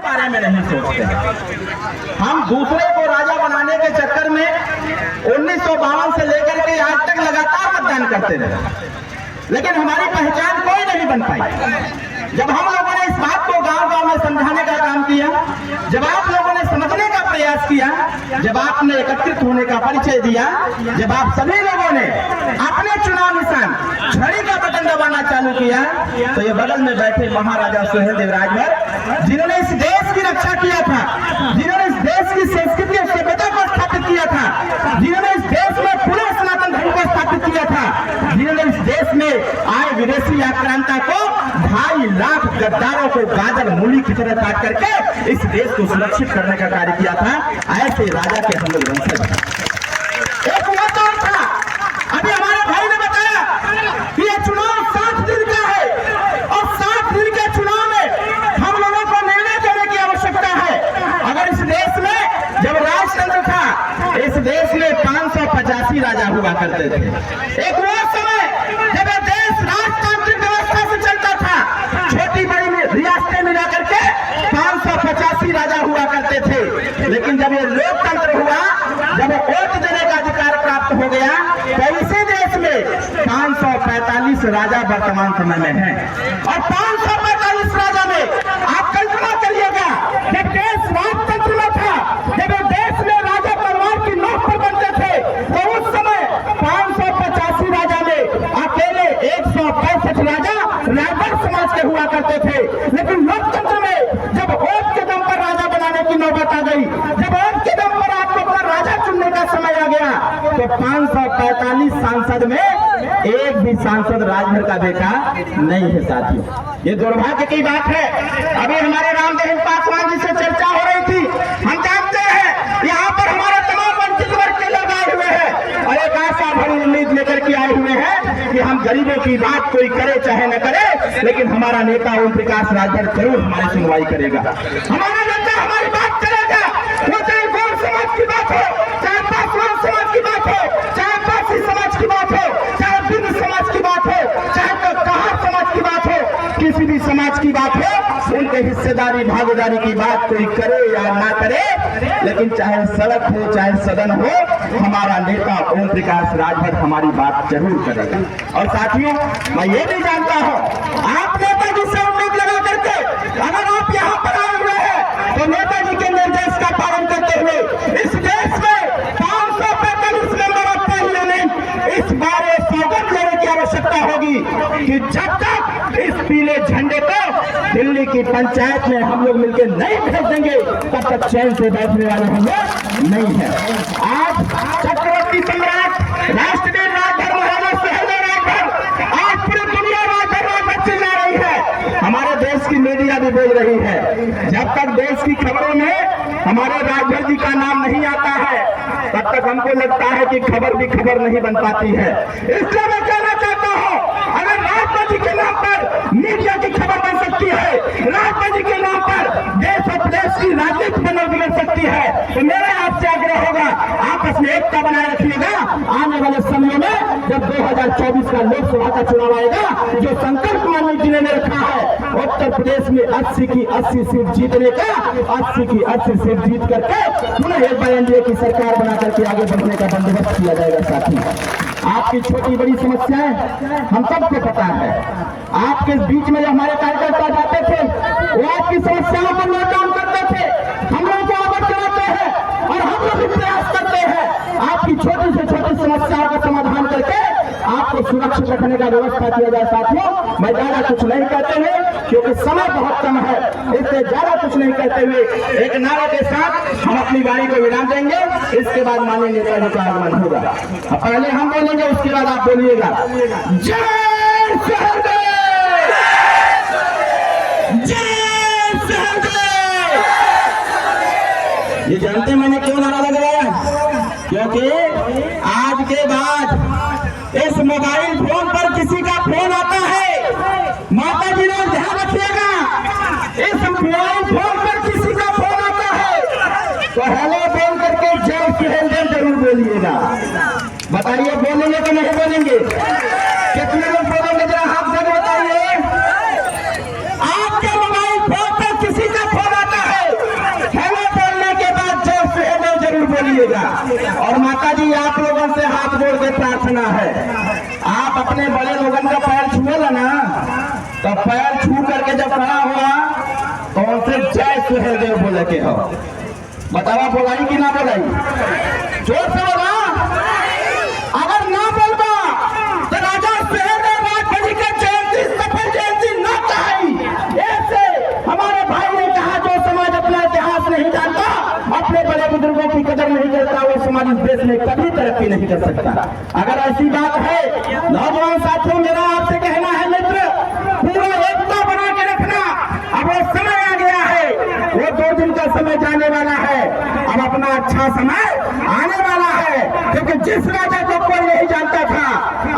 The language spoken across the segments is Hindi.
बारे में नहीं सोचते। हम दूसरे को राजा बनाने के चक्कर में 1952 से लेकर के आज तक लगातार मतदान करते रहे, लेकिन हमारी पहचान कोई नहीं बन पाई। जब हम लोगों ने इस बात को गांव-गांव में समझाने का काम किया, जब आप लोगों ने समझने का प्रयास किया, जब आपने एकत्रित होने का परिचय दिया, जब आप सभी लोगों ने अपने चुनाव निशान छड़ी का बटन दबाना चालू किया, तो ये बगल में बैठे महाराजा सुहेलदेव राजभर, जिन्होंने इस देश की रक्षा किया था, जिन्होंने इस देश की संस्कृति और सभ्यता को स्थापित किया था, जिन्होंने इस देश में पूरे सनातन धर्म को स्थापित किया था, जिन्होंने इस देश में आए विदेशी आक्रांता को 2.5 लाख गद्दारों को गाजर मूली की तरह काट करके इस देश को सुरक्षित करने का कार्य किया था, ऐसे राजा के हम लोग वंशज हैं। एक हुआ तो था, अभी हमारे भाई ने बताया कि ये चुनाव 7 दिन का है और 7 दिन के चुनाव में हम लोगों को निर्णय देने की आवश्यकता है। अगर इस देश में जब राजतंत्र था, इस देश में 585 राजा हुआ करते थे। एक वो समय जब ये देश राजतांत्रिक व्यवस्था से चलता था, छोटी बड़ी रियासतें मिला करके 585 राजा हुआ करते थे, लेकिन जब ये लोकतंत्र हुआ, जब वोट देने का अधिकार प्राप्त हो गया, तो इसी देश में 545 राजा वर्तमान समय में हैं। और 545 राजा में आप कल्पना करिएगा, जब देश राजतंत्र में था, जब देश में राजा परिवार की नोक पर बनते थे, तो उस समय 585 राजा में अकेले 165 राजा राजभर समाज के हुआ करते थे। लेकिन लोकतंत्र में जब वोट के दम पर राजा बनाने की नौबत आ गई, जब वोट के दम पर आपको अपना राजा चुनने का समय आ गया, तो 545 सांसद में एक भी सांसद राजभर का बेटा नहीं है। साथियों, ये दुर्भाग्य की बात है। अभी हमारे रामदेव पासवान जी से चर्चा हो रही थी, हम जानते हैं यहाँ पर हमारे तमाम वंचित वर्ग के लोग आए हुए हैं और एक आशा भरी उम्मीद लेकर के आए हुए हैं कि हम गरीबों की बात कोई करे चाहे न करे, लेकिन हमारा नेता ओम प्रकाश राजभर जरूर हमारी सुनवाई करेगा, हमारा नेता हमारी बात करेगा। वो चाहे गौर समाज की बात हो, चाहे पासवान समाज की बात हो, चाहे पासी समाज की बात हो, चाहे बिंद समाज की बात हो, चाहे कहार समाज की बात हो, किसी भी समाज की बात हो, उनके हिस्सेदारी भागीदारी की बात कोई करे या ना करे, लेकिन चाहे सड़क हो चाहे सदन हो, हमारा नेता ओम प्रकाश राजभर हमारी बात जरूर करेगा। और साथियों, मैं ये भी जानता हूँ, आप नेताजी से उम्मीद लगा करके अगर आप यहाँ पर आए हुए हैं, तो नेताजी के निर्देश का पालन करते हुए इस देश में 545 मेंबर ऑफ पार्लियामेंट इस बार सौगंध लेने की आवश्यकता होगी कि जब तक इस पीले झंडे को दिल्ली की पंचायत में हम लोग मिलकर नहीं भेज देंगे, तब तक चैन से बैठने वाले हम लोग नहीं है। आज चक्रवर्ती सम्राट राष्ट्रपति राजभर महाराजा सुहेलदेव राजभर, आज पूरी दुनिया राजभर चिल्ला रही है, हमारे देश की मीडिया भी बोल रही है। जब तक देश की खबरों में हमारे राजभर जी का नाम नहीं आता है, तब तक हमको लगता है कि खबर भी खबर नहीं बन पाती है। इसलिए मैं कहना चाहता हूँ, अगर राजभर जी के नाम पर मीडिया की खबर बन सकती है, राजभर जी के नाम पर देश और प्रदेश की राजनीति में बिगड़ सकती है, तो मेरा आपसे आग्रह होगा, आपस में एकता बनाए रखिएगा। आने वाले समय में जब 2024 का लोकसभा का चुनाव आएगा, जो संकल्प माननीय जी ने रखा है, उत्तर प्रदेश में 80 की 80 सीट जीतने का, 80 की 80 सीट जीत करके पुनः एक बार एनडीए की सरकार बना करके आगे बढ़ने का बंदोबस्त किया जाएगा। साथी, आपकी छोटी बड़ी समस्याएं हम सबको पता है। आपके बीच में जो हमारे कार्यकर्ता जाते थे, वो आपकी समस्याओं पर न काम करते थे, हम लोग को अवगत कराते हैं और हम लोग भी प्रयास करते हैं आपकी छोटी से छोटी समस्याओं का समाधान करके आपको सुरक्षित रखने का व्यवस्था किया जाए। साथियों, मैं ज्यादा कुछ नहीं कहते हुए, क्योंकि समय बहुत कम है, इसलिए ज्यादा कुछ नहीं कहते हुए एक नारे के साथ हम अपनी वाणी को विराम देंगे। इसके बाद माननीय नेताजी का आगमन होगा। पहले हम बोलेंगे, उसके बाद आप बोलिएगा। जय सुहेलदेव, जय सुहेलदेव। ये जानते मैंने क्यों नारा लगवाया? क्योंकि आज के बाद इस मोबाइल फोन पर किसी का फोन आता है, माता जी लोग ध्यान रखिएगा, इस मोबाइल फोन पर किसी का फोन आता है तो हेलो बोल करके जय सुहेलदेव जरूर बोलिएगा। बताइए, बोलेंगे कि नहीं बोलेंगे? कितने लोग बोलेंगे? जरा हाथ से बताइए। आपके मोबाइल फोन पर किसी का फोन आता है से जय सुहेलदेव बोले के हो। बतावा बोलाई कि ना बोलाई? जोर से बोला। अगर ना बोलबा तो राजा सुहेलदेव राजभरी के जयंती सफल जयंती ना कही। ऐसे हमारे भाई ने कहा जो समाज अपना इतिहास नहीं जानता, अपने बड़े बुजुर्गों की कदर नहीं करता, वो समाज इस देश में कभी तरक्की नहीं कर सकता। अगर ऐसी बात है नौजवान साथियों, मेरा आपसे कहना है मित्र, पूरा एकता बना के रखना। अब वो समय आ गया है, वो 2 दिन का समय जाने वाला है, अब अपना अच्छा समय आने वाला है। क्योंकि जिस राजा को कोई नहीं जानता था,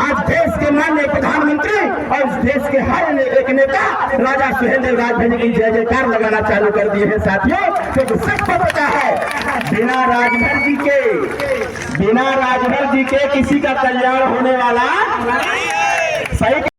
आज देश के माननीय प्रधानमंत्री और इस देश के हर एक नेता राजा सुहेलदेव राजभरी की जय जयकार लगाना चालू कर दिए हैं साथियों। क्योंकि सबको पता है बिना राजभर जी के किसी का कल्याण होने वाला सही।